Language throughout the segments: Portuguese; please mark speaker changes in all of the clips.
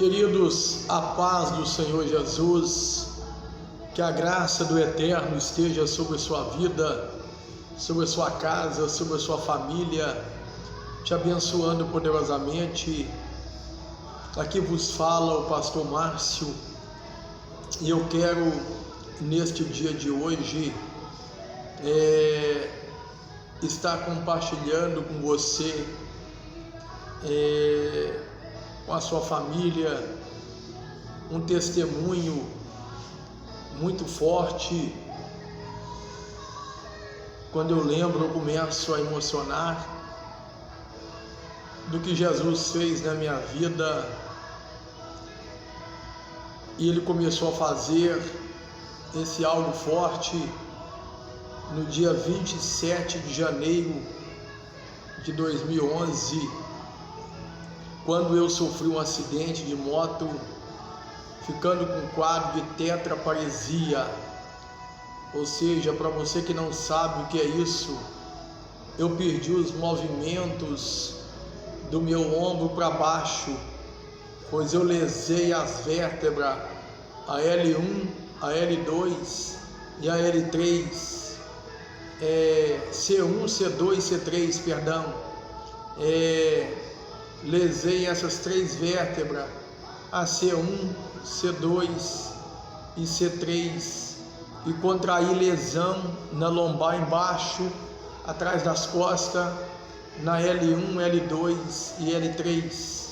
Speaker 1: Queridos, a paz do Senhor Jesus, que a graça do Eterno esteja sobre a sua vida, sobre a sua casa, sobre a sua família, te abençoando poderosamente. Aqui vos fala o pastor Márcio, e eu quero, neste dia de hoje, estar compartilhando com você, com a sua família, um testemunho muito forte. Quando eu lembro, eu começo a emocionar do que Jesus fez na minha vida, e Ele começou a fazer esse algo forte no dia 27 de janeiro de 2011, quando eu sofri um acidente de moto, ficando com um quadro de tetraparesia. Ou seja, para você que não sabe o que é isso, eu perdi os movimentos do meu ombro para baixo, pois eu lesei as vértebras, a L1, a L2 e a L3, C1, C2 e C3, perdão. Lesei essas três vértebras, a C1, C2 e C3, e contraí lesão na lombar embaixo, atrás das costas, na L1, L2 e L3.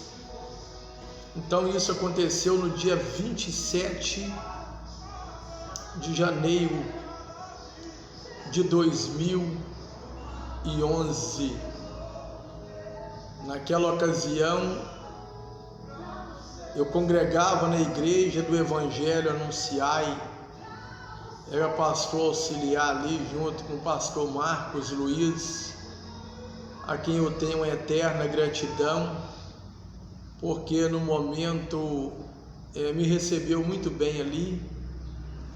Speaker 1: Então isso aconteceu no dia 27 de janeiro de 2011. Naquela ocasião, eu congregava na igreja do Evangelho Anunciai, era pastor auxiliar ali, junto com o pastor Marcos Luiz, a quem eu tenho uma eterna gratidão, porque no momento me recebeu muito bem ali,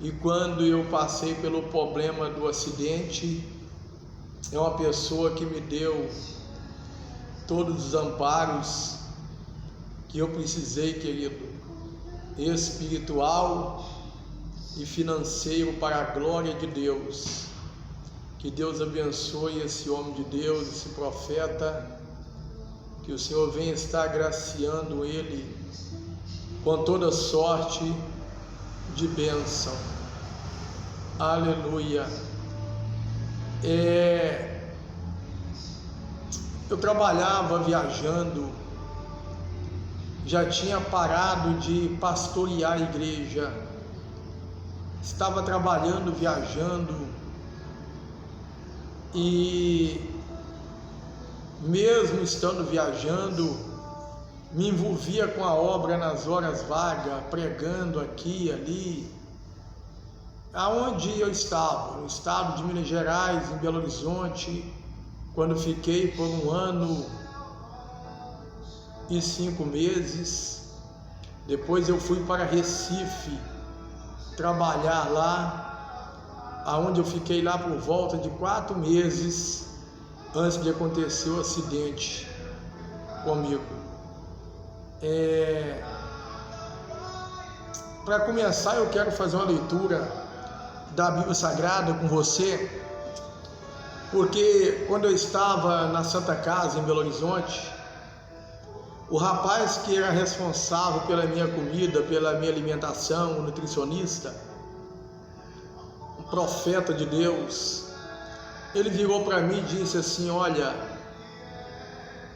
Speaker 1: e quando eu passei pelo problema do acidente, é uma pessoa que me deu todos os amparos que eu precisei, querido, espiritual e financeiro, para a glória de Deus. Que Deus abençoe esse homem de Deus, esse profeta, que o Senhor venha estar agraciando ele com toda sorte de bênção. Aleluia. Eu trabalhava viajando, já tinha parado de pastorear a igreja, estava trabalhando, viajando, e mesmo estando viajando, me envolvia com a obra nas horas vagas, pregando aqui e ali. Aonde eu estava? No estado de Minas Gerais, em Belo Horizonte, quando fiquei por 1 ano e 5 meses. Depois eu fui para Recife trabalhar lá, aonde eu fiquei lá por volta de 4 meses antes de acontecer o acidente comigo. Para começar, eu quero fazer uma leitura da Bíblia Sagrada com você, porque quando eu estava na Santa Casa em Belo Horizonte, o rapaz que era responsável pela minha comida, pela minha alimentação, o nutricionista, um profeta de Deus, ele virou para mim e disse assim: olha,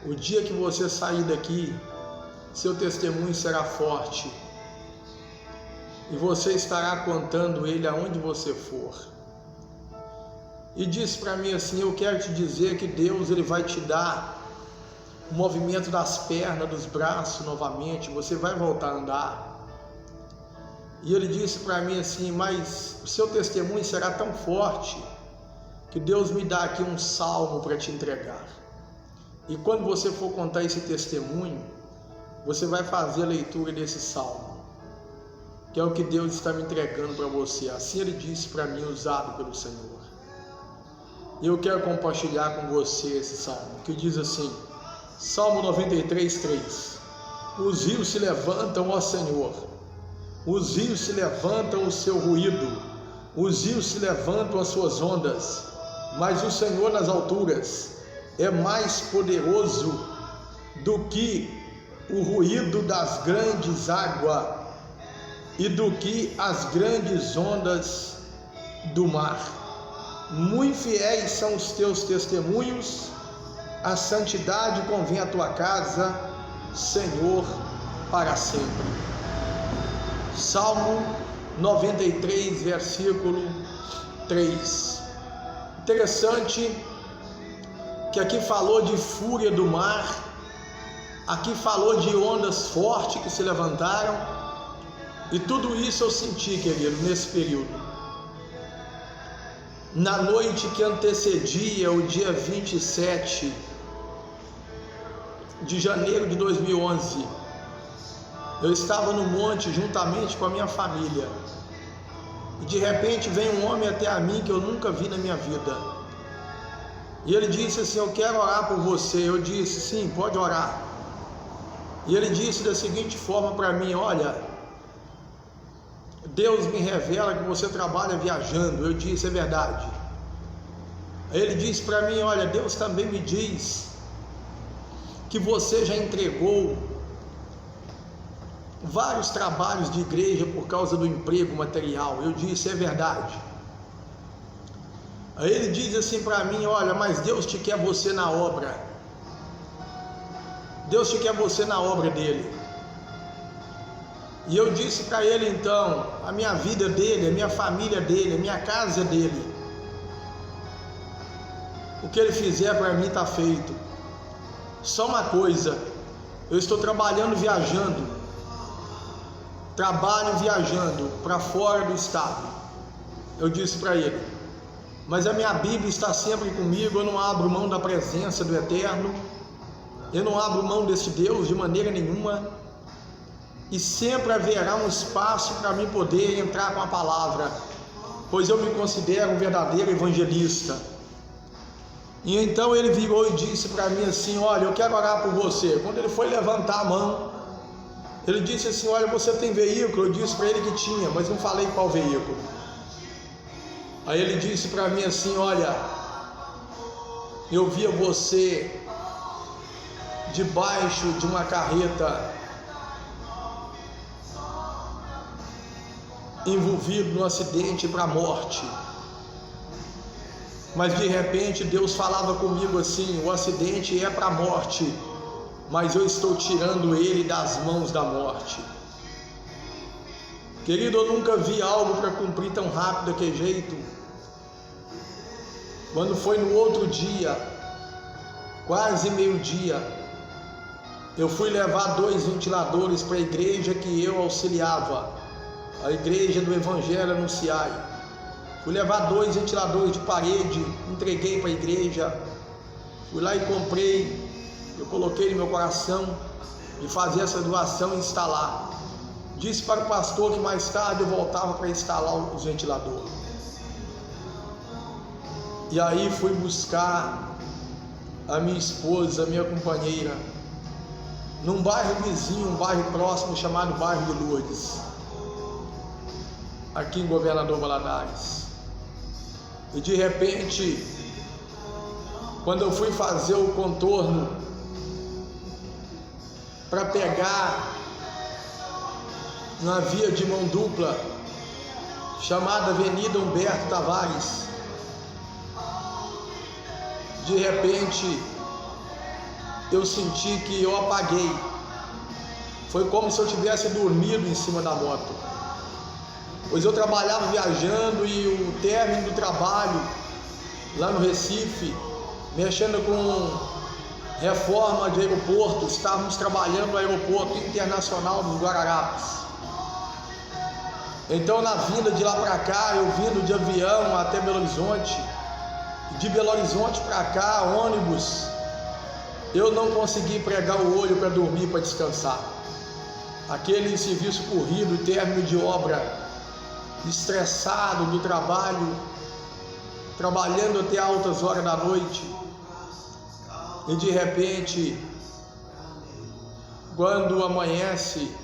Speaker 1: o dia que você sair daqui, seu testemunho será forte, e você estará contando ele aonde você for. E disse para mim assim: eu quero te dizer que Deus, ele vai te dar o movimento das pernas, dos braços novamente, você vai voltar a andar. E ele disse para mim assim: mas o seu testemunho será tão forte que Deus me dá aqui um salmo para te entregar. E quando você for contar esse testemunho, você vai fazer a leitura desse salmo, que é o que Deus está me entregando para você. Assim ele disse para mim, usado pelo Senhor. E eu quero compartilhar com você esse salmo, que diz assim, Salmo 93, 3: Os rios se levantam, ó Senhor. Os rios se levantam o seu ruído. Os rios se levantam as suas ondas. Mas o Senhor nas alturas é mais poderoso do que o ruído das grandes águas e do que as grandes ondas do mar. Muito fiéis são os teus testemunhos, a santidade convém à tua casa, Senhor, para sempre. Salmo 93, versículo 3. Interessante que aqui falou de fúria do mar, aqui falou de ondas fortes que se levantaram, e tudo isso eu senti, querido, nesse período. Na noite que antecedia o dia 27 de janeiro de 2011, eu estava no monte juntamente com a minha família, e de repente vem um homem até a mim que eu nunca vi na minha vida, e ele disse assim: eu quero orar por você. Eu disse: sim, pode orar. E ele disse da seguinte forma para mim: olha, Deus me revela que você trabalha viajando. Eu disse: é verdade. Ele disse para mim: olha, Deus também me diz que você já entregou vários trabalhos de igreja por causa do emprego material. Eu disse: é verdade. Aí ele diz assim para mim: olha, mas Deus te quer você na obra. Deus te quer você na obra dele. E eu disse para ele: então, a minha vida dele, a minha família dele, a minha casa dele, o que ele fizer para mim está feito. Só uma coisa: eu estou trabalhando viajando, trabalho viajando para fora do estado. Eu disse para ele: mas a minha Bíblia está sempre comigo, eu não abro mão da presença do Eterno, eu não abro mão desse Deus de maneira nenhuma, e sempre haverá um espaço para mim poder entrar com a palavra, pois eu me considero um verdadeiro evangelista. E então ele virou e disse para mim assim: olha, eu quero orar por você. Quando ele foi levantar a mão, ele disse assim: olha, você tem veículo? Eu disse para ele que tinha, mas não falei qual veículo. Aí ele disse para mim assim: olha, eu via você debaixo de uma carreta, envolvido num acidente para a morte. Mas de repente Deus falava comigo assim: o acidente é para a morte, mas eu estou tirando ele das mãos da morte. Querido, eu nunca vi algo para cumprir tão rápido daquele jeito. Quando foi no outro dia, quase meio-dia, eu fui levar 2 ventiladores para a igreja que eu auxiliava, a igreja do Evangelho Anunciai. Fui levar 2 ventiladores de parede, entreguei para a igreja. Fui lá e comprei. Eu coloquei no meu coração de fazer essa doação e instalar. Disse para o pastor que mais tarde eu voltava para instalar os ventiladores. E aí fui buscar a minha esposa, a minha companheira, num bairro vizinho, um bairro próximo chamado bairro de Lourdes, aqui em Governador Valadares. E de repente, quando eu fui fazer o contorno para pegar na via de mão dupla chamada Avenida Humberto Tavares, de repente eu senti que eu apaguei. Foi como se eu tivesse dormido em cima da moto, pois eu trabalhava viajando e o término do trabalho lá no Recife, mexendo com reforma de aeroporto, estávamos trabalhando no aeroporto internacional dos Guararapes. Então, na vinda de lá para cá, eu vindo de avião até Belo Horizonte, de Belo Horizonte para cá, ônibus, eu não consegui pregar o olho para dormir, para descansar. Aquele serviço corrido, término de obra, estressado do trabalho, trabalhando até altas horas da noite, e de repente quando amanhece,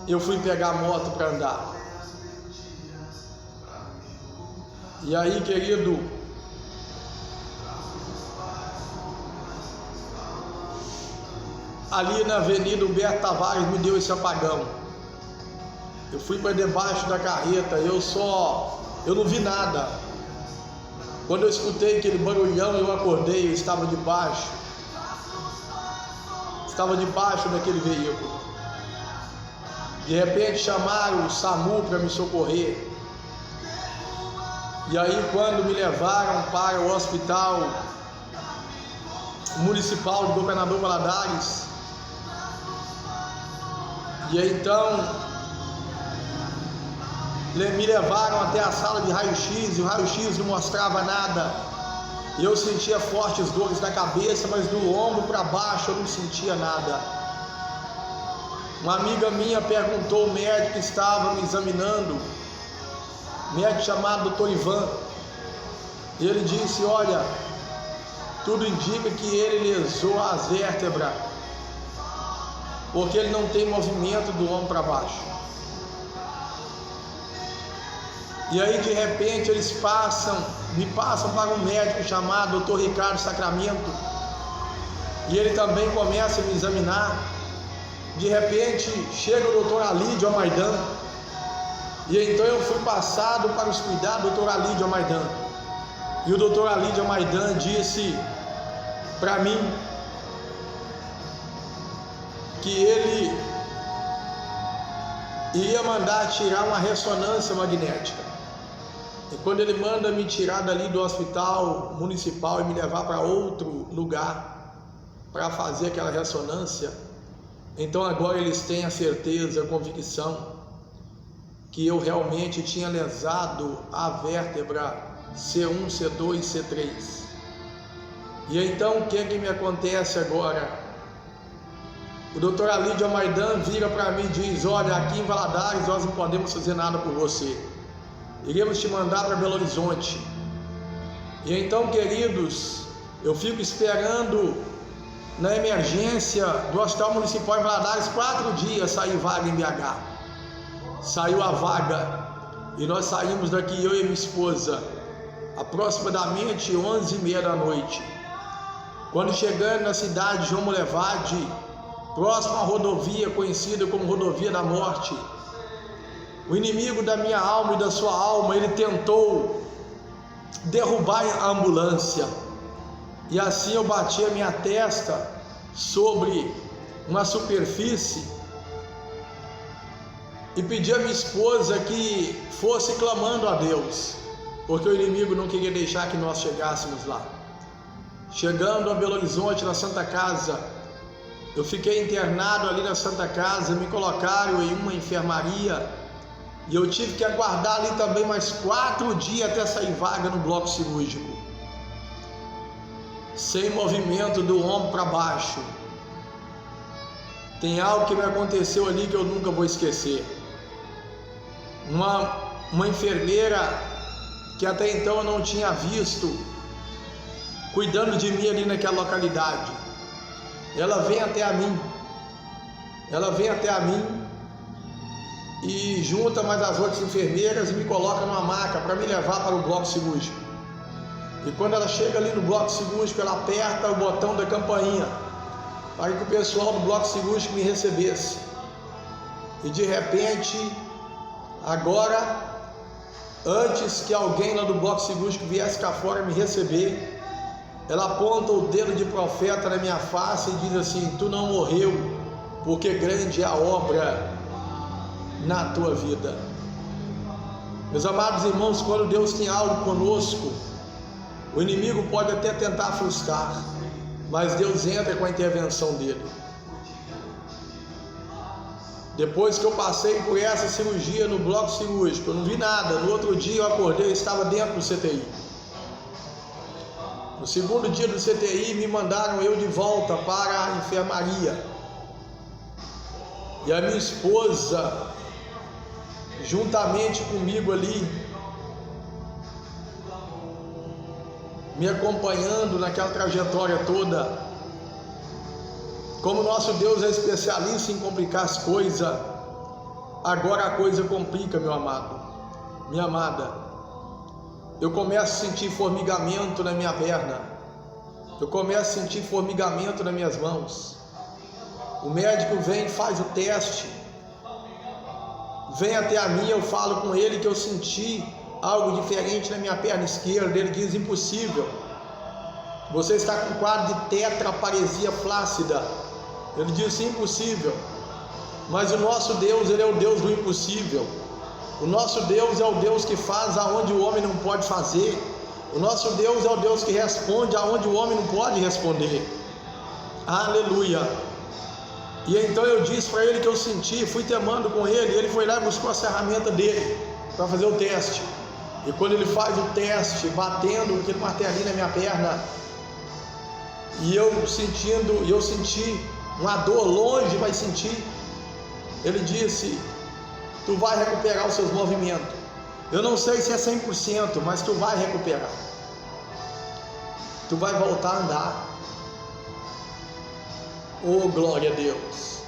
Speaker 1: eu fui pegar a moto para andar. E aí, querido, ali na Avenida Humberto Tavares me deu esse apagão. Eu fui para debaixo da carreta, eu não vi nada. Quando eu escutei aquele barulhão, eu acordei, eu estava debaixo daquele veículo. De repente chamaram o SAMU para me socorrer. E aí, quando me levaram para o Hospital Municipal de Governador Valadares, e aí então me levaram até a sala de raio-x, e o raio-x não mostrava nada. Eu sentia fortes dores na cabeça, mas do ombro para baixo eu não sentia nada. Uma amiga minha perguntou ao médico que estava me examinando, médico chamado Dr. Ivan, e ele disse: olha, tudo indica que ele lesou as vértebras, porque ele não tem movimento do ombro para baixo. E aí, de repente, me passam para um médico chamado Dr. Ricardo Sacramento, e ele também começa a me examinar. De repente, chega o Dr. Alídio Almaidan, e então eu fui passado para os cuidados do Dr. Alídio Almaidan. E o Dr. Alídio Almaidan disse para mim que ele ia mandar tirar uma ressonância magnética. E quando ele manda me tirar dali do hospital municipal e me levar para outro lugar para fazer aquela ressonância, então agora eles têm a certeza, a convicção que eu realmente tinha lesado a vértebra C1, C2 e C3. E então o que me acontece agora? O Dr. Alídio Almaidan vira para mim e diz: olha, aqui em Valadares nós não podemos fazer nada por você, iremos te mandar para Belo Horizonte. E então, queridos, eu fico esperando na emergência do Hospital Municipal em Valadares 4 dias sair vaga em BH. Saiu a vaga e nós saímos daqui, eu e minha esposa, aproximadamente 11h30 da noite. Quando chegando na cidade de João Molevade, próximo à rodovia conhecida como Rodovia da Morte, o inimigo da minha alma e da sua alma, ele tentou derrubar a ambulância. E assim eu bati a minha testa sobre uma superfície e pedi a minha esposa que fosse clamando a Deus, porque o inimigo não queria deixar que nós chegássemos lá. Chegando a Belo Horizonte, na Santa Casa, eu fiquei internado ali na Santa Casa, me colocaram em uma enfermaria e eu tive que aguardar ali também mais 4 dias até sair vaga no bloco cirúrgico, sem movimento do ombro para baixo. Tem algo que me aconteceu ali que eu nunca vou esquecer. Uma enfermeira que até então eu não tinha visto, cuidando de mim ali naquela localidade, ela vem até a mim e junta mais as outras enfermeiras e me coloca numa maca para me levar para o bloco cirúrgico. E quando ela chega ali no bloco cirúrgico, ela aperta o botão da campainha para que o pessoal do bloco cirúrgico me recebesse. E de repente, agora, antes que alguém lá do bloco cirúrgico viesse cá fora me receber, ela aponta o dedo de profeta na minha face e diz assim: tu não morreu, porque grande é a obra na tua vida. Meus amados irmãos, quando Deus tem algo conosco, o inimigo pode até tentar frustrar, mas Deus entra com a intervenção dele. Depois que eu passei por essa cirurgia no bloco cirúrgico, eu não vi nada. No outro dia eu acordei, eu estava dentro do CTI. No segundo dia do CTI, me mandaram eu de volta para a enfermaria. E a minha esposa, juntamente comigo ali, me acompanhando naquela trajetória toda. Como nosso Deus é especialista em complicar as coisas, agora a coisa complica, meu amado, minha amada. Eu começo a sentir formigamento na minha perna, eu começo a sentir formigamento nas minhas mãos. O médico vem, faz o teste, vem até a mim, eu falo com ele que eu senti algo diferente na minha perna esquerda. Ele diz: impossível, você está com quadro de tetraparesia flácida. Ele disse: impossível. Mas o nosso Deus, Ele é o Deus do impossível. O nosso Deus é o Deus que faz aonde o homem não pode fazer. O nosso Deus é o Deus que responde aonde o homem não pode responder. Aleluia. E então eu disse para ele que eu senti, fui temando com ele. Ele foi lá e buscou a ferramenta dele para fazer o teste. E quando ele faz o teste, batendo aquele martelinho na minha perna, e eu senti uma dor longe, mas senti. Ele disse: tu vai recuperar os seus movimentos. Eu não sei se é 100%, mas tu vai recuperar. Tu vai voltar a andar. Oh, glória a Deus.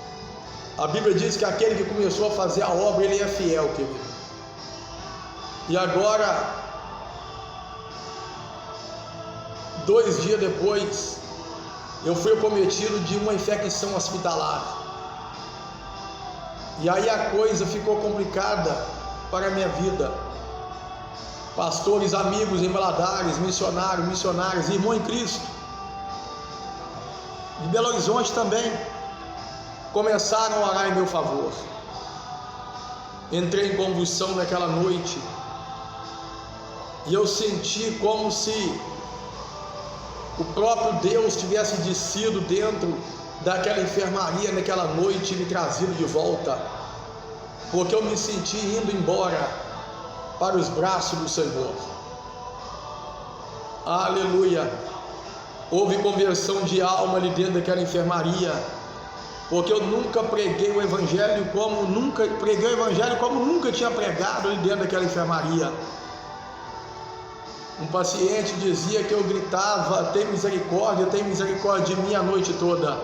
Speaker 1: A Bíblia diz que aquele que começou a fazer a obra, ele é fiel, querido. E agora, 2 dias depois, eu fui acometido de uma infecção hospitalar. E aí a coisa ficou complicada para a minha vida. Pastores, amigos em Valadares, missionários, irmão em Cristo, de Belo Horizonte também, começaram a orar em meu favor. Entrei em convulsão naquela noite, e eu senti como se o próprio Deus tivesse descido dentro daquela enfermaria naquela noite e me trazido de volta, porque eu me senti indo embora para os braços do Senhor. Aleluia. Houve conversão de alma ali dentro daquela enfermaria, porque eu nunca preguei o evangelho como nunca tinha pregado ali dentro daquela enfermaria. Um paciente dizia que eu gritava: tem misericórdia de mim a noite toda.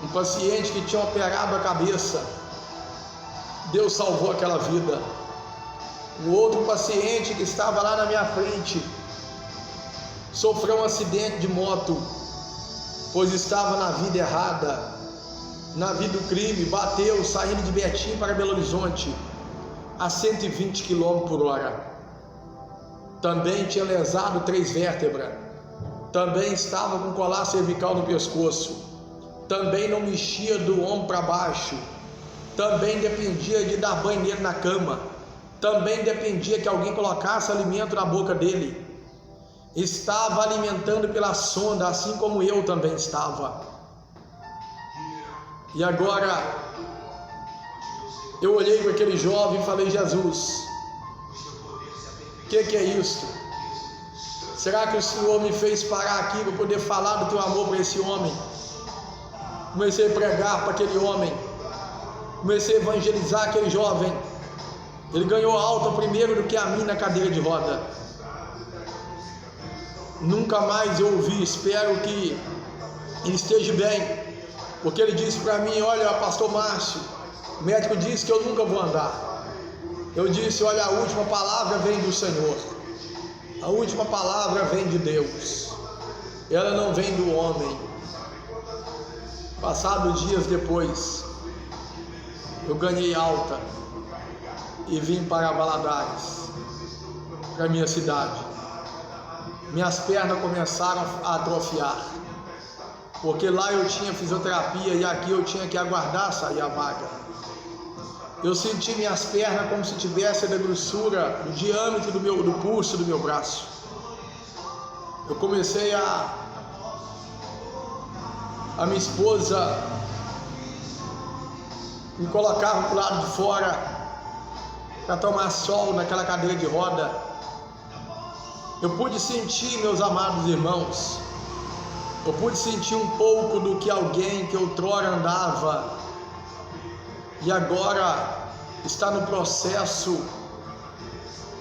Speaker 1: Um paciente que tinha operado a cabeça, Deus salvou aquela vida. O outro paciente que estava lá na minha frente sofreu um acidente de moto, pois estava na vida errada, na vida do crime. Bateu saindo de Betim para Belo Horizonte a 120 km/h. Também tinha lesado 3 vértebras, também estava com colar cervical no pescoço, também não mexia do ombro para baixo, também dependia de dar banho nele na cama, também dependia que alguém colocasse alimento na boca dele. Estava alimentando pela sonda, assim como eu também estava. E agora eu olhei para aquele jovem e falei: Jesus, o que é isso? Será que o Senhor me fez parar aqui para poder falar do teu amor para esse homem? Comecei a pregar para aquele homem, comecei a evangelizar aquele jovem. Ele ganhou alta primeiro do que a mim na cadeira de roda. Nunca mais eu ouvi. Espero que ele esteja bem, porque ele disse para mim: olha, pastor Márcio, o médico disse que eu nunca vou andar. Eu disse: olha, a última palavra vem do Senhor, a última palavra vem de Deus, ela não vem do homem. Passados dias depois, eu ganhei alta e vim para Valadares, para minha cidade. Minhas pernas começaram a atrofiar, porque lá eu tinha fisioterapia e aqui eu tinha que aguardar sair a vaga. Eu senti minhas pernas como se tivesse da grossura, do diâmetro do pulso do meu braço. Eu comecei a minha esposa me colocava para o lado de fora para tomar sol naquela cadeira de roda. Eu pude sentir, meus amados irmãos, eu pude sentir um pouco do que alguém que outrora andava e agora está no processo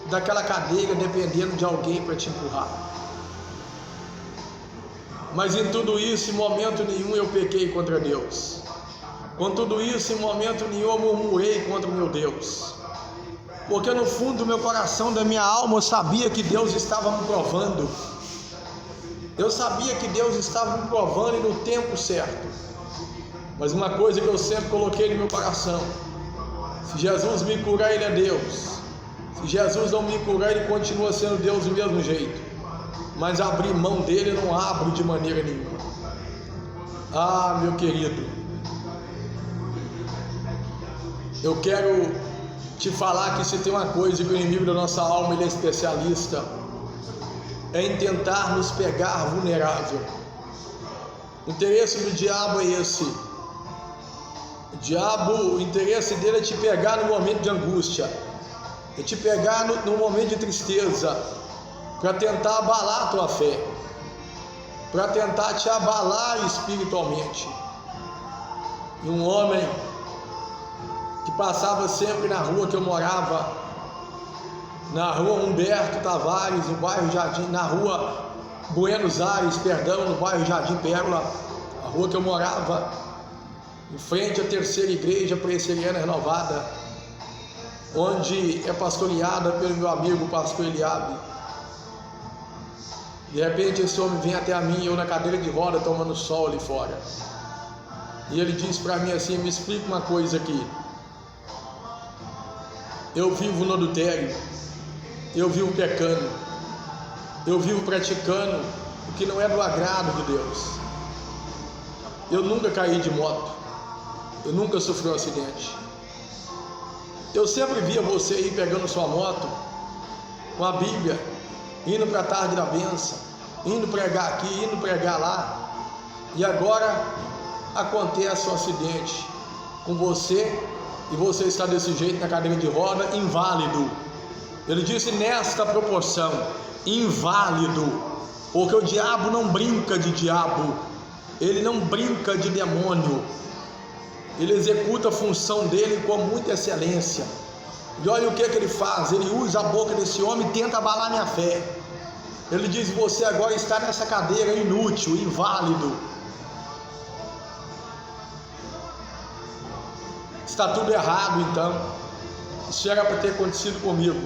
Speaker 1: daquela cadeira dependendo de alguém para te empurrar. Mas em tudo isso, em momento nenhum eu pequei contra Deus. Com tudo isso, em momento nenhum eu murmurei contra o meu Deus. Porque no fundo do meu coração, da minha alma, eu sabia que Deus estava me provando. Eu sabia que Deus estava me provando e no tempo certo. Mas uma coisa que eu sempre coloquei no meu coração: se Jesus me curar, Ele é Deus. Se Jesus não me curar, Ele continua sendo Deus do mesmo jeito. Mas abrir mão dele eu não abro de maneira nenhuma. Ah, meu querido, eu quero te falar que se tem uma coisa que o inimigo da nossa alma ele é especialista, é em tentar nos pegar vulnerável. O interesse do diabo é esse. O diabo, o interesse dele é te pegar no momento de angústia, é te pegar no momento de tristeza, para tentar abalar a tua fé, para tentar te abalar espiritualmente. E um homem que passava sempre na rua que eu morava, na rua Humberto Tavares, no bairro Jardim, na rua Buenos Aires, perdão, no bairro Jardim Pérola, a rua que eu morava, em frente à terceira igreja presbiteriana renovada, onde é pastoreada pelo meu amigo pastor Eliabe. De repente esse homem vem até a mim, eu na cadeira de roda tomando sol ali fora, e ele disse para mim assim: me explica uma coisa aqui, eu vivo no adultério, eu vivo pecando, eu vivo praticando o que não é do agrado de Deus, eu nunca caí de moto, eu nunca sofri um acidente, eu sempre via você aí pegando sua moto, com a Bíblia, indo para a tarde da bênção, indo pregar aqui, indo pregar lá, e agora acontece um acidente com você, e você está desse jeito na cadeira de roda, inválido. Ele disse nesta proporção, inválido, porque o diabo não brinca de diabo, ele não brinca de demônio, ele executa a função dele com muita excelência. E olha o que ele faz, ele usa a boca desse homem e tenta abalar minha fé. Ele diz: você agora está nessa cadeira inútil, inválido, está tudo errado. Então isso era para ter acontecido comigo.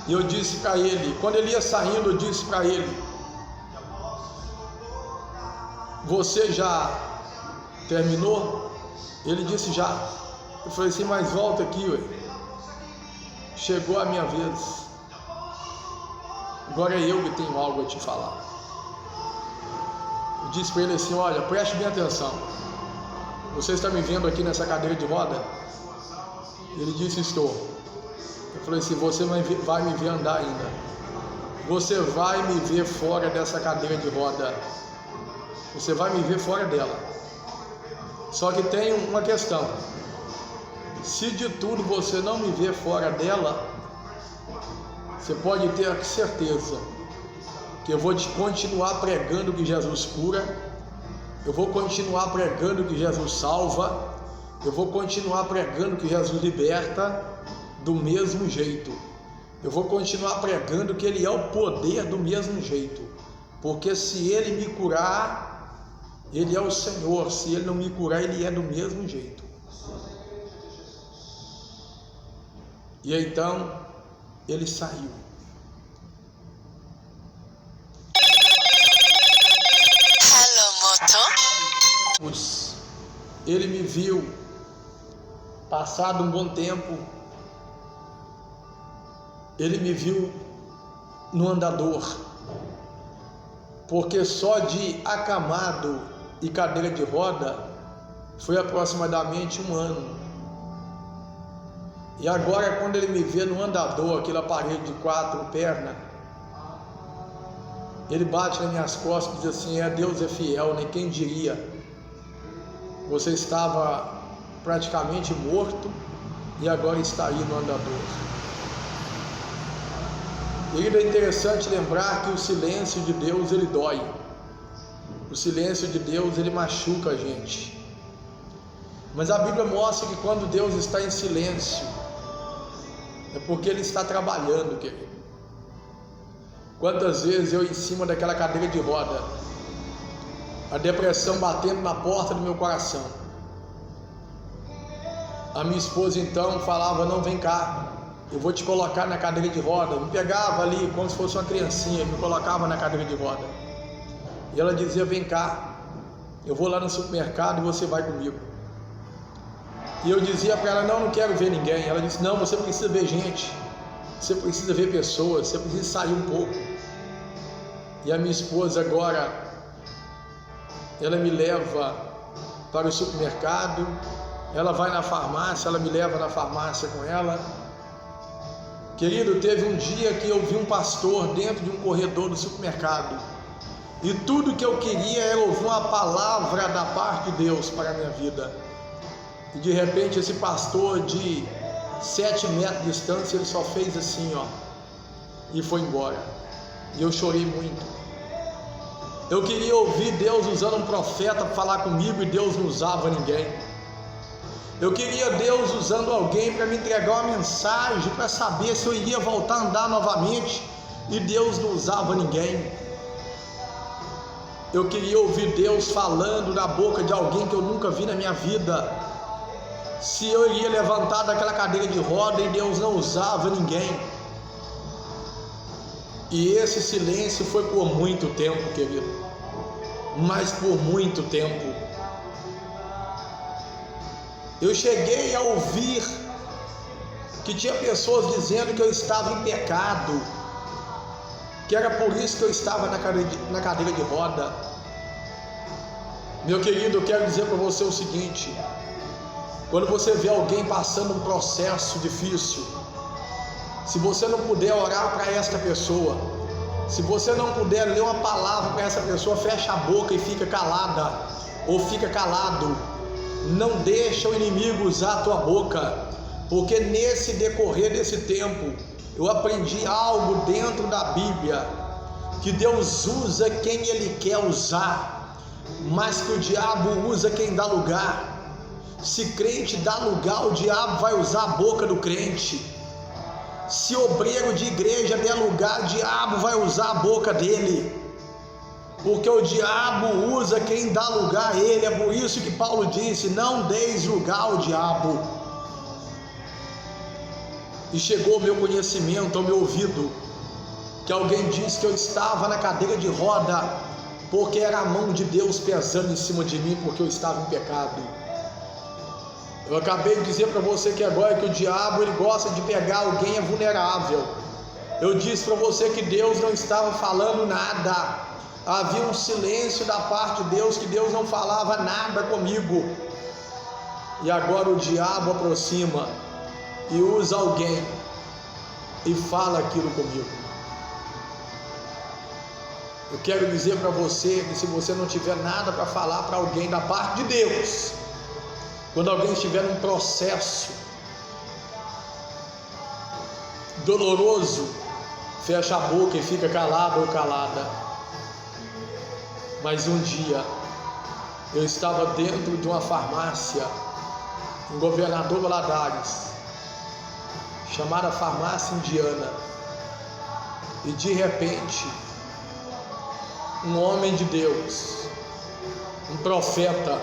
Speaker 1: E eu disse para ele, quando ele ia saindo, eu disse para ele: você já terminou? Ele disse: já. Eu falei assim: mas volta aqui, ué. Chegou a minha vez, agora é eu que tenho algo a te falar. Eu disse para ele assim: olha, preste bem atenção, você está me vendo aqui nessa cadeira de roda? Ele disse: estou. Eu falei assim: você vai me ver andar ainda, você vai me ver fora dessa cadeira de roda, você vai me ver fora dela. Só que tem uma questão: se de tudo você não me ver fora dela, você pode ter certeza que eu vou te continuar pregando que Jesus cura, eu vou continuar pregando que Jesus salva, eu vou continuar pregando que Jesus liberta do mesmo jeito, eu vou continuar pregando que Ele é o poder do mesmo jeito, porque se Ele me curar, Ele é o Senhor, se Ele não me curar, Ele é do mesmo jeito. E então ele saiu. Ele me viu, passado um bom tempo, ele me viu no andador, porque só de acamado e cadeira de roda foi aproximadamente 1 ano. E agora, quando ele me vê no andador, aquele aparelho de 4 pernas, ele bate nas minhas costas e diz assim: Deus é fiel, nem quem diria, você estava praticamente morto e agora está aí no andador. E é interessante lembrar que o silêncio de Deus, ele dói, o silêncio de Deus, ele machuca a gente, mas a Bíblia mostra que quando Deus está em silêncio, é porque Ele está trabalhando, querido. Quantas vezes eu em cima daquela cadeira de roda, a depressão batendo na porta do meu coração. A minha esposa então falava: não, vem cá, eu vou te colocar na cadeira de roda. Me pegava ali como se fosse uma criancinha, me colocava na cadeira de roda. E ela dizia: vem cá, eu vou lá no supermercado e você vai comigo. E eu dizia para ela: não quero ver ninguém. Ela disse: não, você precisa ver gente, você precisa ver pessoas, você precisa sair um pouco. E a minha esposa agora, ela me leva para o supermercado, ela vai na farmácia, ela me leva na farmácia com ela. Querido, teve um dia que eu vi um pastor dentro de um corredor do supermercado, e tudo que eu queria era ouvir uma palavra da parte de Deus para a minha vida. E de repente esse pastor de 7 metros de distância, ele só fez assim, ó, e foi embora. E eu chorei muito. Eu queria ouvir Deus usando um profeta para falar comigo, e Deus não usava ninguém. Eu queria Deus usando alguém para me entregar uma mensagem, para saber se eu iria voltar a andar novamente, e Deus não usava ninguém. Eu queria ouvir Deus falando na boca de alguém que eu nunca vi na minha vida, se eu iria levantar daquela cadeira de roda, e Deus não usava ninguém. E esse silêncio foi por muito tempo, querido, mas por muito tempo. Eu cheguei a ouvir que tinha pessoas dizendo que eu estava em pecado, que era por isso que eu estava na cadeira de roda. Meu querido, eu quero dizer para você o seguinte: quando você vê alguém passando um processo difícil, se você não puder orar para esta pessoa, se você não puder ler uma palavra para essa pessoa, fecha a boca e fica calada, ou fica calado. Não deixa o inimigo usar a tua boca, porque nesse decorrer desse tempo, eu aprendi algo dentro da Bíblia, que Deus usa quem Ele quer usar, mas que o diabo usa quem dá lugar. Se crente dá lugar, o diabo vai usar a boca do crente. Se obreiro de igreja der lugar, o diabo vai usar a boca dele, porque o diabo usa quem dá lugar a ele. É por isso que Paulo disse: não deis lugar ao diabo. E chegou ao meu conhecimento, ao meu ouvido, que alguém disse que eu estava na cadeira de roda, porque era a mão de Deus pesando em cima de mim, porque eu estava em pecado. Eu acabei de dizer para você que agora que o diabo, ele gosta de pegar alguém vulnerável. Eu disse para você que Deus não estava falando nada, havia um silêncio da parte de Deus, que Deus não falava nada comigo. E agora o diabo aproxima e usa alguém e fala aquilo comigo. Eu quero dizer para você que se você não tiver nada para falar para alguém da parte de Deus, quando alguém estiver num processo doloroso, fecha a boca e fica calado ou calada. Mas um dia eu estava dentro de uma farmácia em Governador Valadares, chamada Farmácia Indiana, e de repente um homem de Deus, um profeta,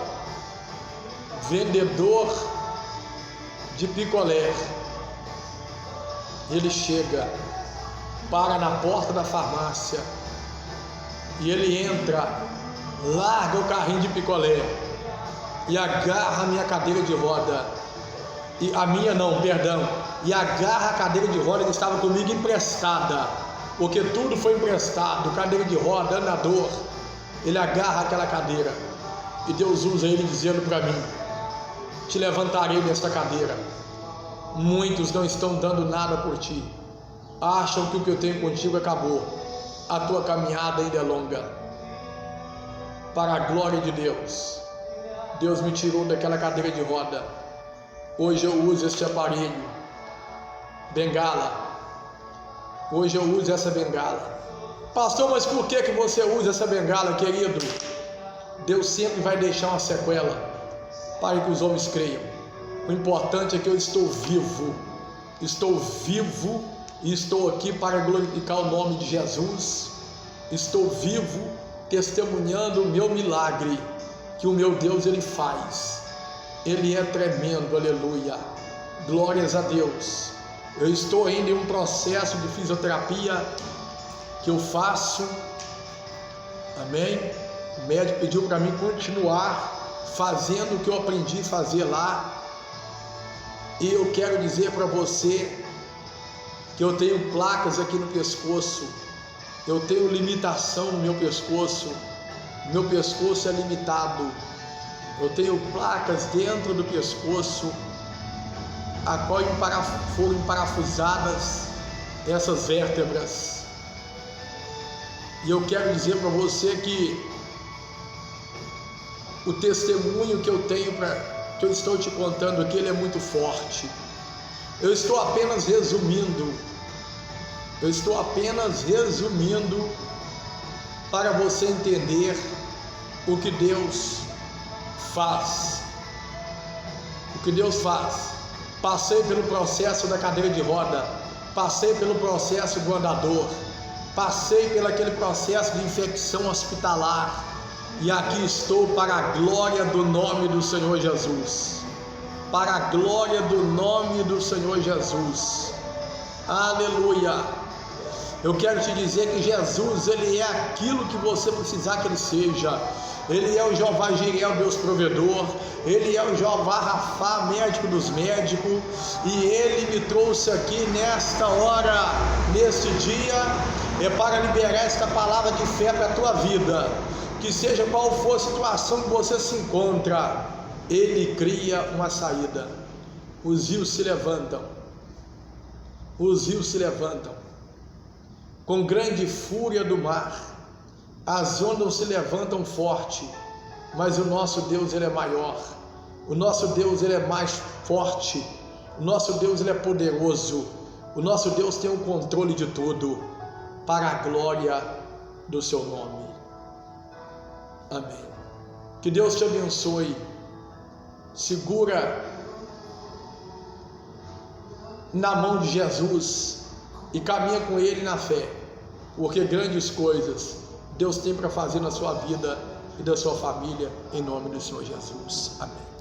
Speaker 1: vendedor de picolé, ele chega, para na porta da farmácia, e ele entra, larga o carrinho de picolé e agarra a minha cadeira de roda, e a minha não, perdão, e agarra a cadeira de roda que estava comigo emprestada, porque tudo foi emprestado, cadeira de roda, andador. Ele agarra aquela cadeira, e Deus usa ele dizendo para mim: te levantarei desta cadeira. Muitos não estão dando nada por ti, acham que o que eu tenho contigo acabou. A tua caminhada ainda é longa. Para a glória de Deus, Deus me tirou daquela cadeira de roda. Hoje eu uso este aparelho, bengala. Hoje eu uso essa bengala. Pastor, mas por que você usa essa bengala, querido? Deus sempre vai deixar uma sequela para que os homens creiam. O importante é que eu estou vivo e estou aqui para glorificar o nome de Jesus. Estou vivo testemunhando o meu milagre, que o meu Deus Ele faz. Ele é tremendo, aleluia, glórias a Deus. Eu estou ainda em um processo de fisioterapia que eu faço, amém? O médico pediu para mim continuar fazendo o que eu aprendi a fazer lá, e eu quero dizer para você que eu tenho placas aqui no pescoço, eu tenho limitação no meu pescoço é limitado, eu tenho placas dentro do pescoço, a qual foram emparafusadas essas vértebras. E eu quero dizer para você que o testemunho que eu tenho, que eu estou te contando aqui, ele é muito forte. Eu estou apenas resumindo para você entender o que Deus faz. O que Deus faz. Passei pelo processo da cadeira de roda, passei pelo processo do andador, passei pelo aquele processo de infecção hospitalar, e aqui estou para a glória do nome do Senhor Jesus. Para a glória do nome do Senhor Jesus. Aleluia. Eu quero te dizer que Jesus, Ele é aquilo que você precisar que Ele seja. Ele é o Jeová Jireh, o Deus provedor. Ele é o Jeová Rafá, médico dos médicos. E Ele me trouxe aqui nesta hora, neste dia, para liberar esta palavra de fé para a tua vida. Que seja qual for a situação que você se encontra, Ele cria uma saída. Os rios se levantam. Os rios se levantam. Com grande fúria do mar, as ondas se levantam forte, mas o nosso Deus, Ele é maior. O nosso Deus, Ele é mais forte. O nosso Deus, Ele é poderoso. O nosso Deus tem o controle de tudo, para a glória do seu nome. Amém. Que Deus te abençoe. Segura na mão de Jesus e caminha com Ele na fé, porque grandes coisas Deus tem para fazer na sua vida e da sua família, em nome do Senhor Jesus. Amém.